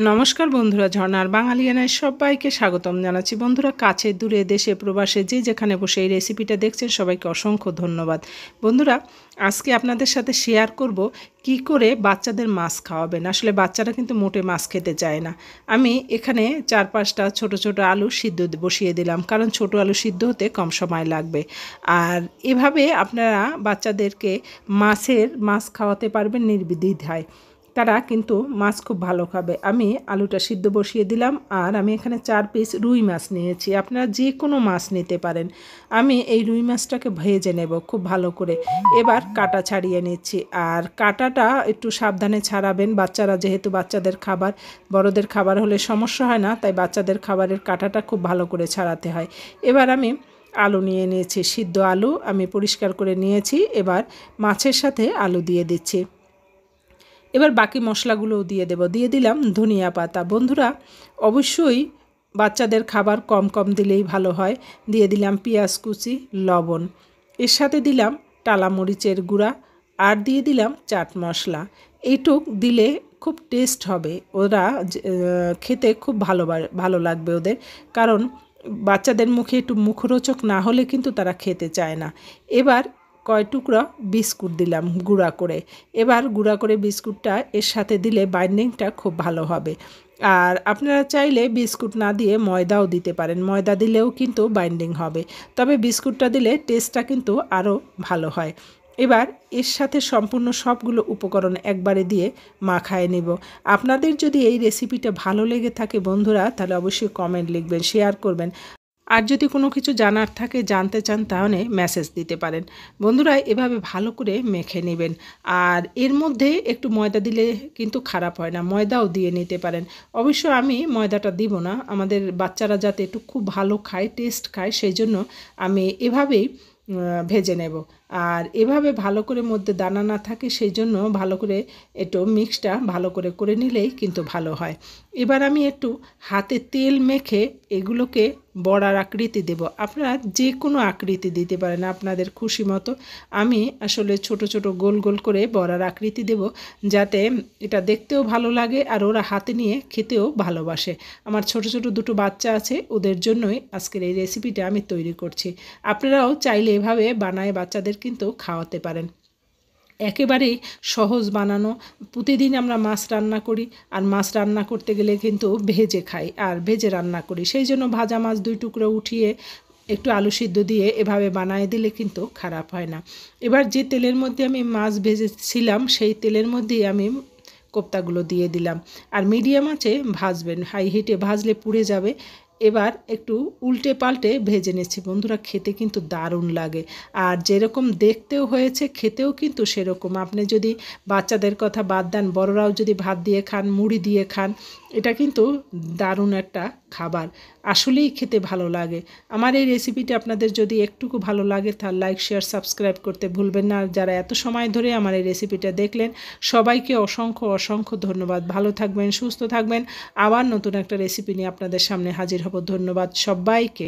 নমস্কার বন্ধুরা, ঝর্ণার বাঙালিয়ানায় সবাইকে স্বাগতম জানাচ্ছি। বন্ধুরা, কাছে দূরে দেশে প্রবাসে যে যেখানে বসে এই রেসিপিটা দেখছেন সবাইকে অসংখ্য ধন্যবাদ। বন্ধুরা, আজকে আপনাদের সাথে শেয়ার করব কি করে বাচ্চাদের মাছ খাওয়াবেন। আসলে বাচ্চারা কিন্তু মোটে মাছ খেতে চায় না। আমি এখানে 4-5টা ছোট ছোট আলু সিদ্ধ বসিয়ে দিলাম, কারণ ছোট আলু সিদ্ধ হতে কম সময় লাগবে। আর এভাবে আপনারা বাচ্চাদেরকে মাছ খাওয়াতে পারবেন নির্দ্বিধায়। তারা কিন্তু মাছ খুব ভালো খাবে। আমি আলুটা সিদ্ধ বসিয়ে দিলাম, আর আমি এখানে 4 পিস রুই মাছ নিয়েছি। আপনারা যে কোনো মাছ নিতে পারেন। আমি এই রুই মাছটাকে ভেজে নেব খুব ভালো করে। এবার কাটা ছাড়িয়ে নিচ্ছি, আর কাটাটা একটু সাবধানে ছাড়াবেন। বাচ্চারা যেহেতু বাচ্চাদের খাবার, বড়দের খাবার হলে সমস্যা হয় না, তাই বাচ্চাদের খাবারের কাটাটা খুব ভালো করে ছাড়াতে হয়। এবার আমি আলু নিয়ে নিয়েছি, সিদ্ধ আলু আমি পরিষ্কার করে নিয়েছি। এবার মাছের সাথে আলু দিয়ে দিচ্ছি। এবার বাকি মশলাগুলোও দিয়ে দেব। দিয়ে দিলাম ধনিয়া পাতা। বন্ধুরা, অবশ্যই বাচ্চাদের খাবার কম কম দিলেই ভালো হয়। দিয়ে দিলাম পেঁয়াজ কুচি, লবণ, এর সাথে দিলাম টালা মরিচের গুঁড়া, আর দিয়ে দিলাম চাট মশলা। এইটুক দিলে খুব টেস্ট হবে, ওরা খেতে খুব ভালো লাগবে ওদের। কারণ বাচ্চাদের মুখে একটু মুখরোচক না হলে কিন্তু তারা খেতে চায় না। এবার কয় টুকরা বিস্কুট দিলাম গুঁড়া করে। এবার গুঁড়া করে বিস্কুটটা এর সাথে দিলে বাইন্ডিংটা খুব ভালো হবে। আর আপনারা চাইলে বিস্কুট না দিয়ে ময়দাও দিতে পারেন, ময়দা দিলেও কিন্তু বাইন্ডিং হবে। তবে বিস্কুটটা দিলে টেস্টটা কিন্তু আরও ভালো হয়। এবার এর সাথে সম্পূর্ণ সবগুলো উপকরণ একবারে দিয়ে মাখায় নেব। আপনাদের যদি এই রেসিপিটা ভালো লেগে থাকে বন্ধুরা, তাহলে অবশ্যই কমেন্ট লিখবেন, শেয়ার করবেন। আর যদি কোনো কিছু জানার থাকে, জানতে চান, তাহলে মেসেজ দিতে পারেন। বন্ধুরা, এভাবে ভালো করে মেখে নেবেন। আর এর মধ্যে একটু ময়দা দিলে কিন্তু খারাপ হয় না, ময়দাও দিয়ে নিতে পারেন। অবশ্য আমি ময়দাটা দিব না, আমাদের বাচ্চারা যাতে একটু খুব ভালো খায়, টেস্ট খায়, সেই জন্য আমি এভাবেই ভেজে নেব। আর এভাবে ভালো করে মধ্যে দানা না থাকে, সেই জন্য ভালো করে একটু মিক্সটা ভালো করে করে নিলেই কিন্তু ভালো হয়। এবার আমি একটু হাতে তেল মেখে এগুলোকে বড়ার আকৃতি দেব। আপনারা যে কোনো আকৃতি দিতে পারেন আপনাদের খুশি মতো। আমি আসলে ছোট ছোট গোল গোল করে বড়ার আকৃতি দেব, যাতে এটা দেখতেও ভালো লাগে আর ওরা হাতে নিয়ে খেতেও ভালোবাসে। আমার ছোট ছোট দুটো বাচ্চা আছে, ওদের জন্যই আজকের এই রেসিপিটা আমি তৈরি করছি। আপনারাও চাইলে এভাবে বানায় বাচ্চাদের কিন্তু খাওয়াতে পারেন। একেবারেই সহজ বানানো। প্রতিদিন আমরা মাছ রান্না করি, আর মাছ রান্না করতে গেলে কিন্তু ভেজে খাই আর ভেজে রান্না করি। সেই জন্য ভাজা মাছ 2 টুকরো উঠিয়ে একটু আলু সিদ্ধ দিয়ে এভাবে বানিয়ে দিলে কিন্তু খারাপ হয় না। এবার যে তেলের মধ্যে আমি মাছ ভেজেছিলাম, সেই তেলের মধ্যেই আমি কোপ্তাগুলো দিয়ে দিলাম। আর মিডিয়াম আঁচে ভাজবেন, হাই হিটে ভাজলে পুড়ে যাবে। এবার একটু উল্টে পাল্টে ভেজে নিচ্ছি। বন্ধুরা, খেতে কিন্তু দারুণ লাগে, আর যেরকম দেখতেও হয়েছে খেতেও কিন্তু সেরকম। আপনি যদি বাচ্চাদের কথা বাদ দেন, বড়রাও যদি ভাত দিয়ে খান, মুড়ি দিয়ে খান, এটা কিন্তু দারুণ একটা খাবার। আসলেই খেতে ভালো লাগে। আমার এই রেসিপিটা আপনাদের যদি একটুকু ভালো লাগে, তাহলে লাইক শেয়ার সাবস্ক্রাইব করতে ভুলবেন না। আর যারা এত সময় ধরে আমার এই রেসিপিটা দেখলেন, সবাইকে অসংখ্য অসংখ্য ধন্যবাদ। ভালো থাকবেন, সুস্থ থাকবেন। আবার নতুন একটা রেসিপি নিয়ে আপনাদের সামনে হাজির হব। ধন্যবাদ সবাইকে।